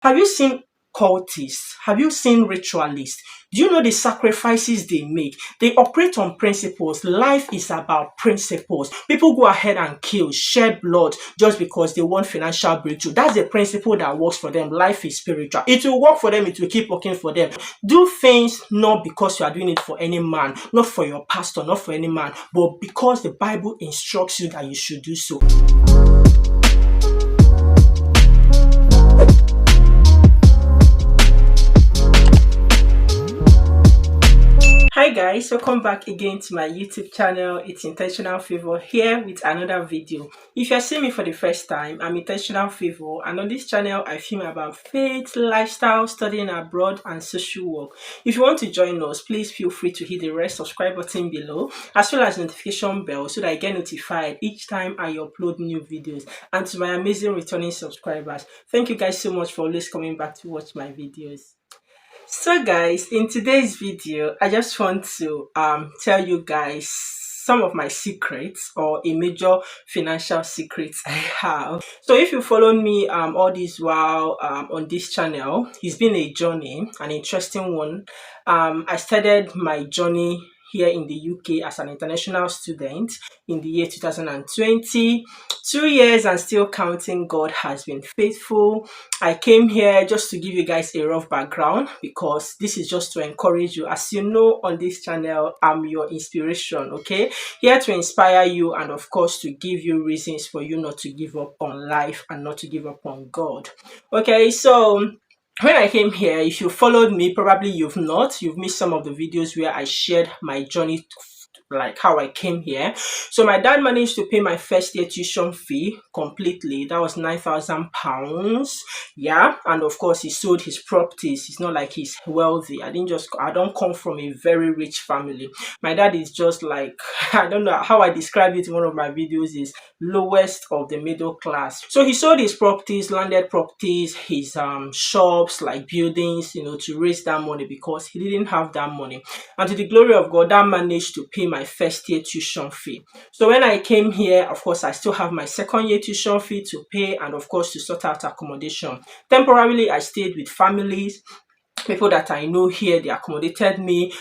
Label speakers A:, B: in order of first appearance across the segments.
A: Have you seen cultists? Have you seen ritualists? Do you know the sacrifices they make? They operate on principles. Life is about principles. People go ahead and kill, shed blood just because they want financial breakthrough. That's the principle that works for them. Life is spiritual. It will work for them. It will keep working for them. Do things not because you are doing it for any man, not for your pastor, not for any man, but because the Bible instructs you that you should do so. Hi guys, welcome back again to my YouTube channel. It's Intentional Favor here with another video. If you're seeing me for the first time, I'm Intentional Favor, and on this channel I film about faith, lifestyle, studying abroad and social work. If you want to join us, please feel free to hit the red subscribe button below as well as notification bell so that I get notified each time I upload new videos. And to my amazing returning subscribers, thank you guys so much for always coming back to watch my videos. So guys, in today's video, I just want to tell you guys some of my secrets or a major financial secrets I have. So if you follow me all this while on this channel, it's been a journey, an interesting one. I started my journey here in the UK as an international student in the year 2020. 2 years and still counting. God has been faithful. I came here just to give you guys a rough background because this is just to encourage you. As you know, on this channel, I'm your inspiration, okay? Here to inspire you and of course to give you reasons for you not to give up on life and not to give up on God. Okay, so when I came here, if you followed me, probably you've missed some of the videos where I shared my journey, like how I came here. So my dad managed to pay my first year tuition fee completely. That was £9,000. Yeah, and of course he sold his properties. It's not like he's wealthy. I don't come from a very rich family. My dad is just like, I don't know how I described it in one of my videos, is lowest of the middle class. So he sold his properties, landed properties, his shops, like buildings, to raise that money because he didn't have that money. And to the glory of God, that managed to pay my first year tuition fee. So when I came here, of course, I still have my second year tuition fee to pay and of course to sort out accommodation. Temporarily, I stayed with families. People that I know here, they accommodated me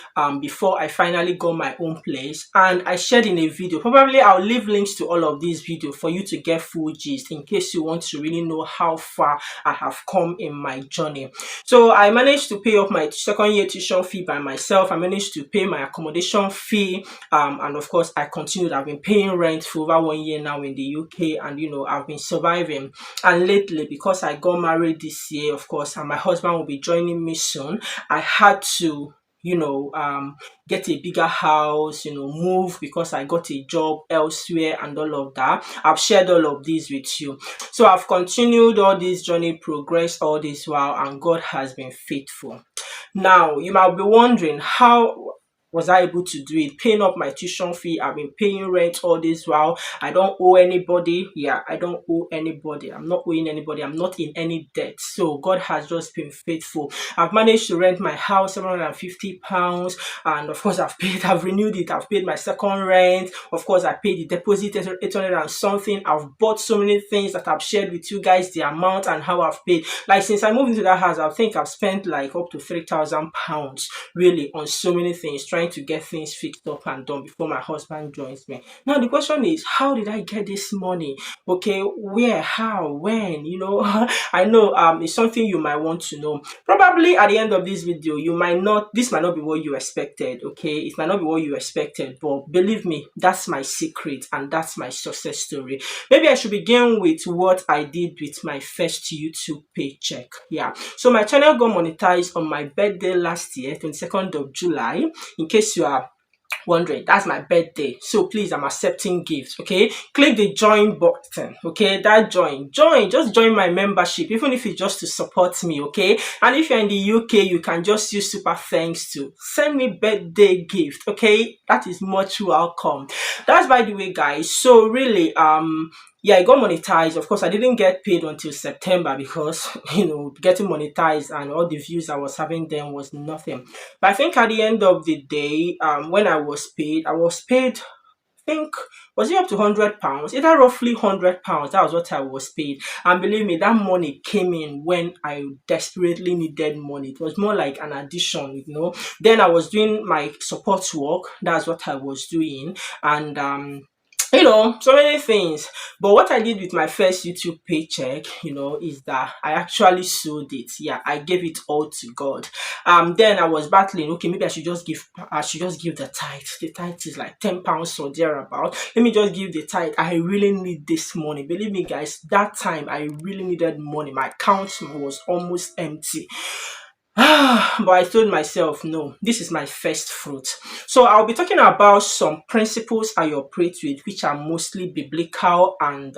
A: before I finally got my own place, and I shared in a video. Probably I'll leave links to all of these videos for you to get full gist in case you want to really know how far I have come in my journey. So I managed to pay off my second year tuition fee by myself. I managed to pay my accommodation fee, and of course I continued. I've been paying rent for over 1 year now in the UK, and I've been surviving. And lately, because I got married this year, of course, and my husband will be joining me soon, I had to get a bigger house, move because I got a job elsewhere and all of that. I've shared all of these with you. So I've continued all this journey, progress all this while, and God has been faithful. Now you might be wondering, how was I able to do it? Paying up my tuition fee, I've been paying rent all this while. I don't owe anybody. Yeah, I don't owe anybody. I'm not owing anybody. I'm not in any debt. So God has just been faithful. I've managed to rent my house £750, and of course I've renewed it. I've paid my second rent. Of course, I paid the deposit 800 and something. I've bought so many things that I've shared with you guys, the amount and how I've paid. Like since I moved into that house, I think I've spent like up to £3,000 really on so many things, trying to get things fixed up and done before my husband joins me. Now the question is, how did I get this money? Okay, where, how, when? I know it's something you might want to know. Probably at the end of this video, this might not be what you expected. Okay, it might not be what you expected, but believe me, that's my secret and that's my success story. Maybe I should begin with what I did with my first YouTube paycheck. Yeah, so my channel got monetized on my birthday last year, 22nd of July. In case you are wondering, that's my birthday, so please, I'm accepting gifts. Okay, click the join button. Okay, that just join my membership, even if it's just to support me. Okay, and if you're in the UK, you can just use super thanks to send me birthday gift. Okay, that is much welcome. That's by the way, guys. So really, yeah, I got monetized. Of course, I didn't get paid until September because, getting monetized and all the views I was having then was nothing. But I think at the end of the day, when I was paid think, was it up to £100? Either roughly £100. That was what I was paid. And believe me, that money came in when I desperately needed money. It was more like an addition. Then I was doing my support work. That's what I was doing. And so many things. But what I did with my first YouTube paycheck, is that I actually sold it. Yeah, I gave it all to God. Then I was battling. Okay, maybe I should just give the tithe. The tithe is like £10 or thereabout. Let me just give the tithe. I really need this money. Believe me, guys, that time I really needed money. My account was almost empty. But I told myself, no, this is my first fruit. So I'll be talking about some principles I operate with, which are mostly biblical and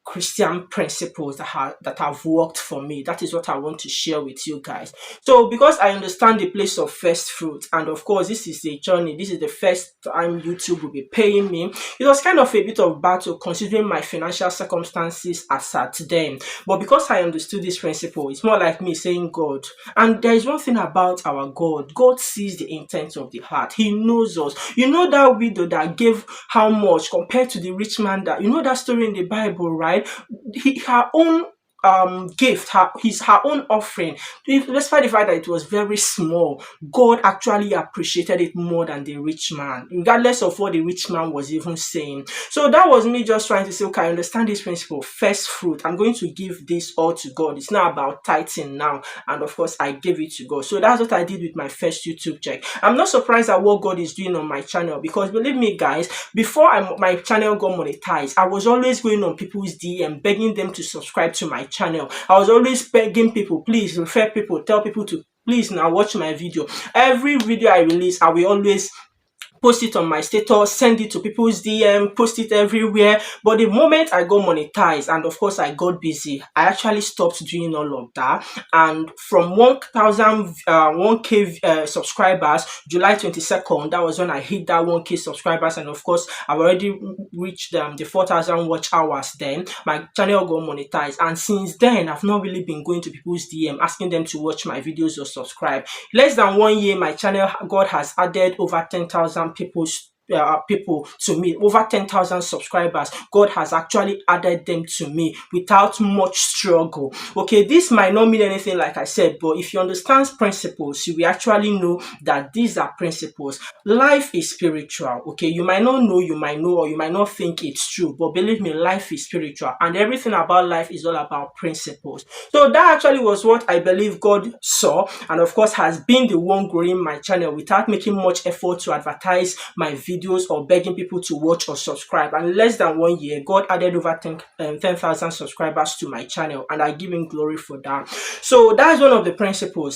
A: Christian principles that have worked for me. That is what I want to share with you guys. So because I understand the place of first fruit, and of course this is a journey, this is the first time YouTube will be paying me. It was kind of a bit of battle considering my financial circumstances as at then. But because I understood this principle, it's more like me saying, God. And there is one thing about our God. God sees the intent of the heart. He knows us. You know that widow that gave how much compared to the rich man that, that story in the Bible, right? Her own gift, her own offering, despite the fact that it was very small, God actually appreciated it more than the rich man, regardless of what the rich man was even saying. So that was me just trying to say, okay, I understand this principle, first fruit. I'm going to give this all to God. It's not about tithing now. And of course, I gave it to God. So that's what I did with my first YouTube check. I'm not surprised at what God is doing on my channel, because believe me, guys, before my channel got monetized, I was always going on people's DM, begging them to subscribe to my channel. I was always begging people, please refer people, tell people to please now watch my video. Every video I release, I will always post it on my status, send it to people's DM, post it everywhere. But the moment I got monetized and of course I got busy, I actually stopped doing all of that. And from 1K subscribers, July 22nd, that was when I hit that 1K subscribers. And of course, I've already reached the 4,000 watch hours then. My channel got monetized. And since then, I've not really been going to people's DM, asking them to watch my videos or subscribe. Less than 1 year, my channel, God has added over 10,000 people to me, over 10,000 subscribers. God has actually added them to me without much struggle. Okay, this might not mean anything, like I said, but if you understand principles, you will actually know that these are principles. Life is spiritual. Okay, you might not know, you might know, or you might not think it's true, but believe me, life is spiritual, and everything about life is all about principles. So that actually was what I believe God saw, and of course has been the one growing my channel without making much effort to advertise my videos or begging people to watch or subscribe. And less than 1 year, God added over 10,000 subscribers to my channel, and I give him glory for that. So that's one of the principle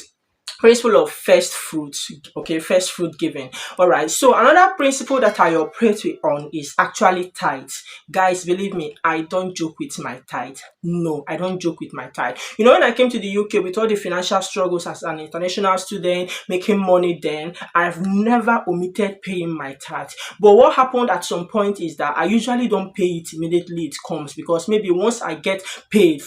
A: of first fruits. Okay, first fruit giving. All right, so another principle that I operate on is actually tithe. Guys, believe me, I don't joke with my tithe. No, I don't joke with my tithe. When I came to the UK with all the financial struggles as an international student, making money then, I've never omitted paying my tithe. But what happened at some point is that I usually don't pay it immediately it comes, because maybe once I get paid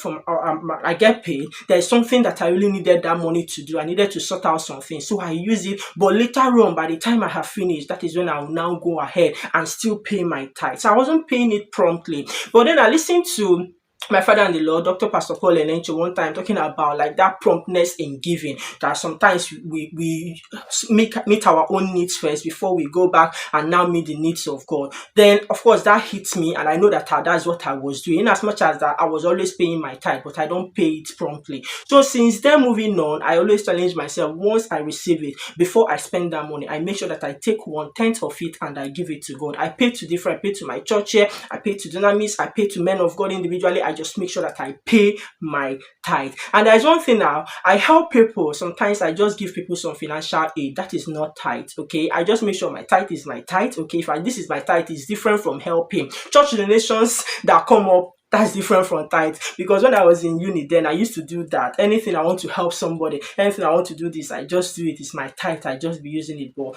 A: there's something that I really needed that money to do. I needed to sort out something, so I use it. But later on, by the time I have finished, that is when I will now go ahead and still pay my tithe. So I wasn't paying it promptly. But then I listened to my father-in-law, Dr. Pastor Paul Enenche, one time talking about like that promptness in giving, that sometimes we meet our own needs first before we go back and now meet the needs of God. Then of course that hits me, and I know that that's what I was doing. As much as that I was always paying my tithe, but I don't pay it promptly. So since then, moving on, I always challenge myself, once I receive it, before I spend that money, I make sure that I take 1/10 of it and I give it to God. I pay to my church here, I pay to dynamis, I pay to men of God individually. I just make sure that I pay my tithe. And there's one thing now, I help people. Sometimes I just give people some financial aid. That is not tithe. Okay, I just make sure my tithe is my tithe. Okay, this is my tithe, is different from helping. Church donations that come up That's different from tithe, because when I was in uni then I used to do that. Anything I want to help somebody, anything I want to do this, I just do it. It's my tithe, I just be using it. But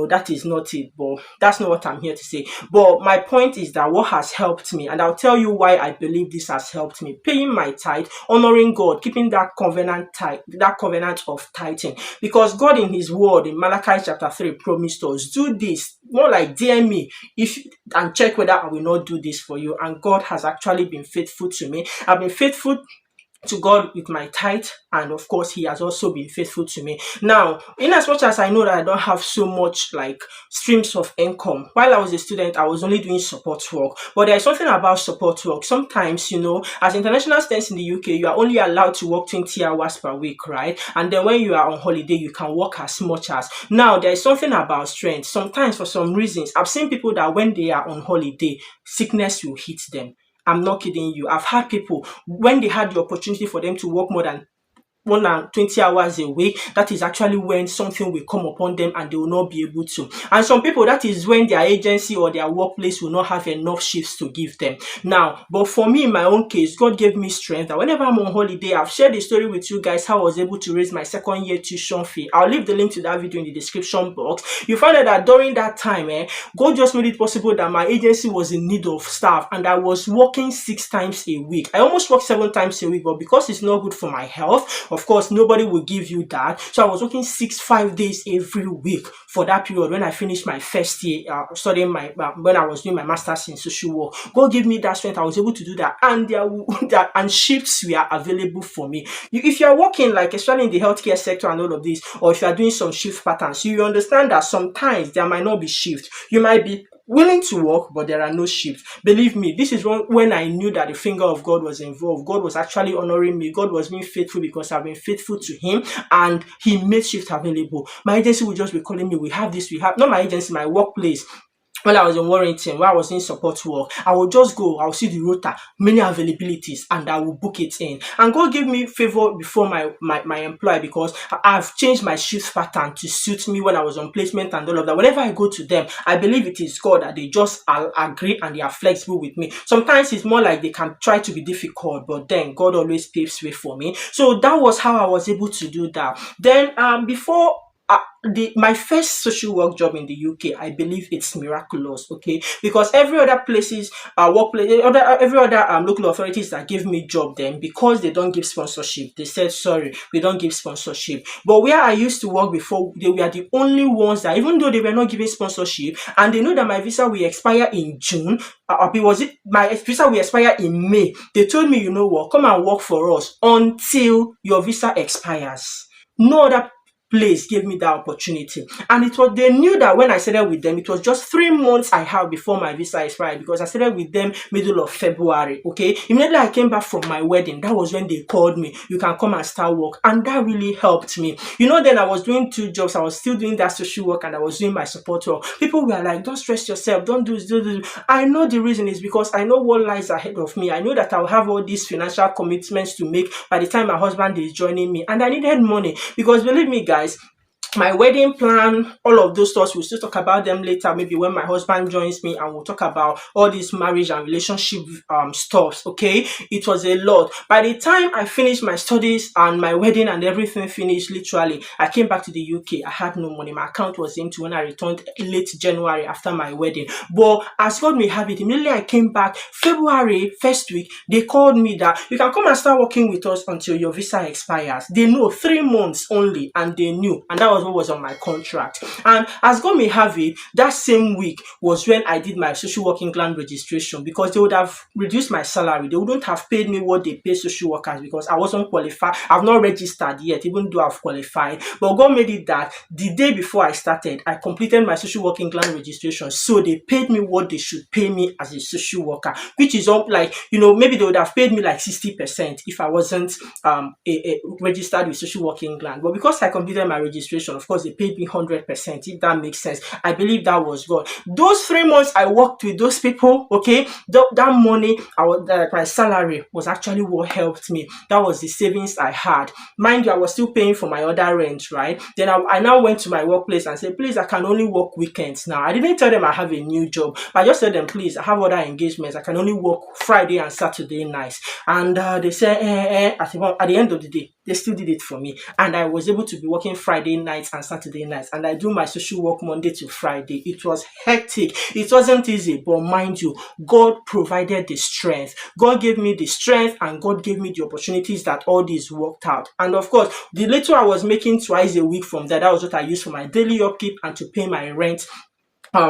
A: that is not it. But that's not what I'm here to say. But my point is that what has helped me, and I'll tell you why I believe this has helped me: paying my tithe, honoring God, keeping that covenant tithe, that covenant of tithing. Because God in his word in Malachi chapter 3 promised us, do this, more like dear me, if and check whether I will not do this for you. And God has actually been faithful to me. I've been faithful to God with my tithe, and of course he has also been faithful to me. Now, in as much as I know that I don't have so much like streams of income, while I was a student I was only doing support work. But there's something about support work. Sometimes, as international students in the UK, you are only allowed to work 20 hours per week, right? And then when you are on holiday, you can work as much as. Now, there's something about strength. Sometimes for some reasons, I've seen people that when they are on holiday, sickness will hit them. I'm not kidding you. I've had people, when they had the opportunity for them to work more than 120 hours a week, that is actually when something will come upon them and they will not be able to. And some people, that is when their agency or their workplace will not have enough shifts to give them. Now, but for me, in my own case, God gave me strength that whenever I'm on holiday, I've shared the story with you guys how I was able to raise my second year tuition fee. I'll leave the link to that video in the description box. You find out that during that time, God just made it possible that my agency was in need of staff, and I was working 6 times a week. I almost worked 7 times a week, but because it's not good for my health, of course, nobody will give you that. So I was working 5 days every week for that period when I finished my first year studying when I was doing my master's in social work. God gave me that strength. I was able to do that, and and shifts were available for me. If you are working, like especially in the healthcare sector and all of this, or if you are doing some shift patterns, you understand that sometimes there might not be shift. You might be willing to work, but there are no shifts. Believe me, this is when I knew that the finger of God was involved. God was actually honoring me. God was being faithful because I've been faithful to him, and he made shifts available. My agency would just be calling me, we have this, we have, not my agency, my workplace. When I was in Warrington, where I was in support work, I would just go, I would see the rota, many availabilities, and I will book it in. And God gave me favor before my employer, because I've changed my shift pattern to suit me when I was on placement and all of that. Whenever I go to them, I believe it is God that they just agree and they are flexible with me. Sometimes it's more like they can try to be difficult, but then God always paves way for me. So that was how I was able to do that. Then before my first social work job in the UK, I believe it's miraculous, okay? Because every other places, workplace, every other local authorities that give me job, then because they don't give sponsorship, they said sorry, we don't give sponsorship. But where I used to work before, they were the only ones that, even though they were not giving sponsorship, and they know that my visa will expire in June, my visa will expire in May. They told me, you know what, come and work for us until your visa expires. No other place gave me that opportunity, and they knew that when I started with them, it was just 3 months I had before my visa expired, because I started with them middle of February. Okay, immediately I came back from my wedding, that was when they called me, you can come and start work, and that really helped me. Then I was doing 2 jobs. I was still doing that social work, and I was doing my support work. People were like, don't stress yourself, don't do this. I know the reason is because I know what lies ahead of me. I know that I'll have all these financial commitments to make by the time my husband is joining me, and I needed money, because believe me guys, my wedding plan, all of those stuff, we'll still talk about them later, maybe when my husband joins me, and we'll talk about all these marriage and relationship stuff. Okay, it was a lot. By the time I finished my studies and my wedding and everything finished, literally I came back to the UK, I had no money. My account was empty when I returned late January after my wedding. But as God may have it, immediately I came back February first week, they called me that you can come and start working with us until your visa expires. They know 3 months only, and they knew, and that was what was on my contract. And as God may have it, that same week was when I did my social work England registration, because they would have reduced my salary. They wouldn't have paid me what they pay social workers, because I wasn't qualified. I've not registered yet, even though I've qualified. But God made it that the day before I started, I completed my social work England registration, so they paid me what they should pay me as a social worker, which is up like, maybe they would have paid me like 60% if I wasn't registered with social work England. But because I completed my registration, situation. Of course, they paid me 100%, if that makes sense. I believe that was God. Those 3 months I worked with those people, okay, that money, my salary was actually what helped me. That was the savings I had. Mind you, I was still paying for my other rent, right? Then I now went to my workplace and said, please, I can only work weekends now. I didn't tell them I have a new job. I just told them, please, I have other engagements. I can only work Friday and Saturday nights. And they said, at the end of the day, they still did it for me. And I was able to be working Friday nights and Saturday nights. And I do my social work Monday to Friday. It was hectic. It wasn't easy, but mind you, God provided the strength. God gave me the strength, and God gave me the opportunities that all this worked out. And of course, the little I was making twice a week from that was what I used for my daily upkeep and to pay my rent.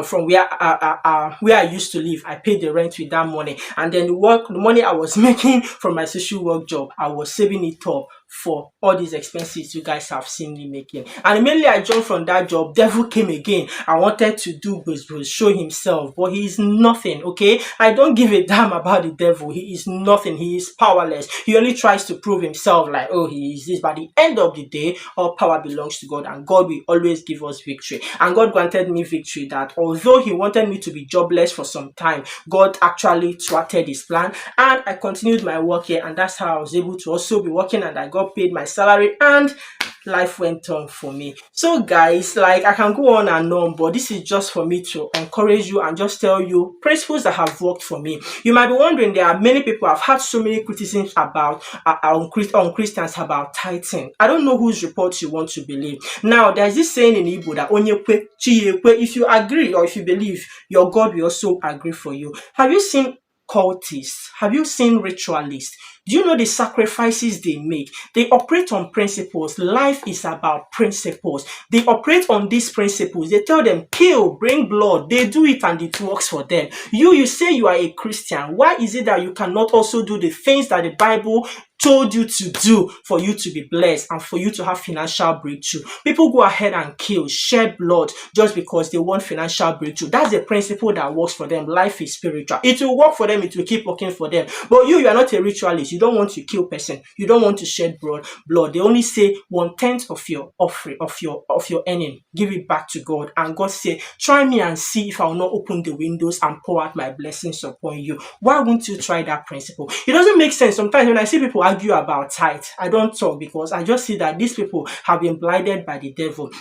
A: From where I used to live, I paid the rent with that money, and then the money I was making from my social work job, I was saving it up for all these expenses you guys have seen me making. And immediately I jumped from that job, devil came again. I wanted to do buzz, show himself, but he is nothing. Okay, I don't give a damn about the devil. He is nothing. He is powerless. He only tries to prove himself like, oh, he is this. But at the end of the day, all power belongs to God, and God will always give us victory. And God granted me victory that although he wanted me to be jobless for some time, God actually thwarted his plan, and I continued my work here, and that's how I was able to also be working, and I got paid my salary, and life went on for me. So guys, like, I can go on and on, but this is just for me to encourage you and just tell you principles that have worked for me. You might be wondering, there are many people, I've had so many criticisms about on Christians about tithing. I don't know whose reports you want to believe. Now, there's this saying in Igbo that onyekwe chiyekwe, if you agree or if you believe, your God will also agree for you. Have you seen cultists? Have you seen ritualists? Do you know the sacrifices they make? They operate on principles. Life is about principles. They operate on these principles. They tell them, kill, bring blood. They do it and it works for them. You say you are a Christian. Why is it that you cannot also do the things that the Bible told you to do for you to be blessed and for you to have financial breakthrough? People go ahead and kill, shed blood just because they want financial breakthrough. That's the principle that works for them. Life is spiritual. It will work for them. It will keep working for them. But you are not a ritualist. You don't want to kill person. You don't want to shed blood. They only say 1/10 of your offering, of your earning. Give it back to God. And God say, try me and see if I will not open the windows and pour out my blessings upon you. Why won't you try that principle? It doesn't make sense. Sometimes when I see people argue about tithe, I don't talk, because I just see that these people have been blinded by the devil.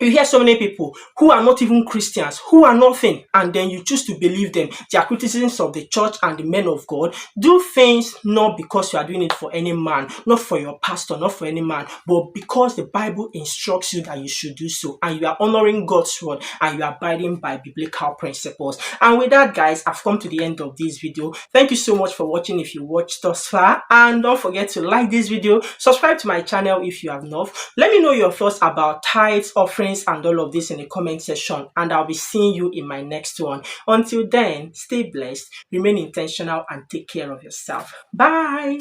A: You hear so many people who are not even Christians, who are nothing, and then you choose to believe them. Their criticisms of the church and the men of God. Do things not because you are doing it for any man, not for your pastor, not for any man, but because the Bible instructs you that you should do so, and you are honoring God's word, and you are abiding by biblical principles. And with that, guys, I've come to the end of this video. Thank you so much for watching if you watched thus far, and don't forget to like this video, subscribe to my channel if you have not. Let me know your thoughts about tithes, offerings, and all of this in the comment section, and I'll be seeing you in my next one. Until then, stay blessed, remain intentional, and take care of yourself. Bye.